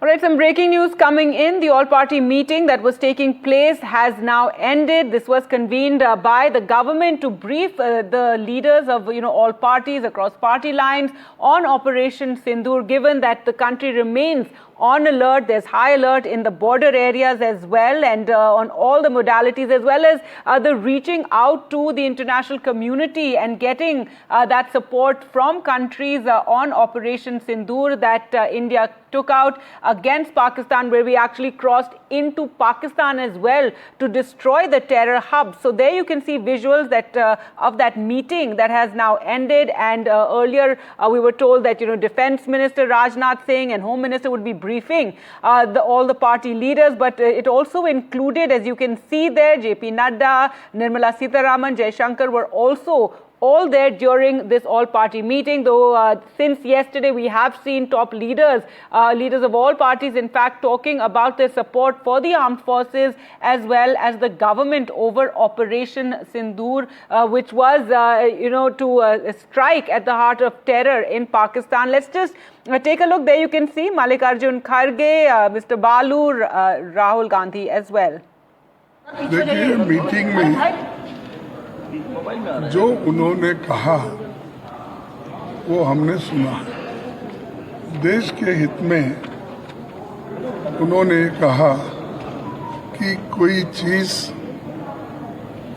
All right, some breaking news coming in. The all-party meeting that was taking place has now ended. This was convened by the government to brief the leaders of, all parties across party lines on Operation Sindoor, given that the country remains on alert. There's high alert in the border areas as well, and on all the modalities, as well as the reaching out to the international community and getting that support from countries on Operation Sindoor that India took out against Pakistan, where we actually crossed into Pakistan as well to destroy the terror hub. So there you can see visuals that of that meeting that has now ended. And earlier we were told that Defense Minister Rajnath Singh and Home Minister would be briefing all the party leaders, but it also included, as you can see there, JP Nadda, Nirmala Sitharaman, Jai Shankar were also all there during this all-party meeting, though since yesterday we have seen top leaders of all parties, in fact, talking about their support for the armed forces as well as the government over Operation Sindoor, which was, to strike at the heart of terror in Pakistan. Let's just take a look. There you can see Mallikarjun Kharge, Mr. Balu, Rahul Gandhi as well. देखिए, meeting में जो उन्होंने कहा वो हमने सुना। देश के हित में उन्होंने कहा कि कोई चीज़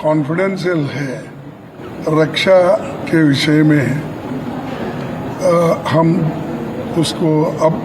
कॉन्फिडेंशियल है रक्षा के विषय में, हम उसको अब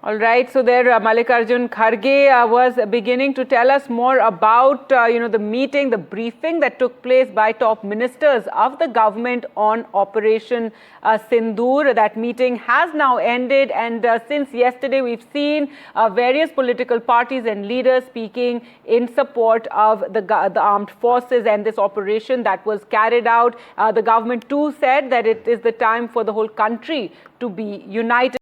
All right, so there Mallikarjun Kharge was beginning to tell us more about the meeting, the briefing that took place by top ministers of the government on Operation Sindoor. That meeting has now ended, and since yesterday we've seen various political parties and leaders speaking in support of the armed forces and this operation that was carried out. The government too said that it is the time for the whole country to be united.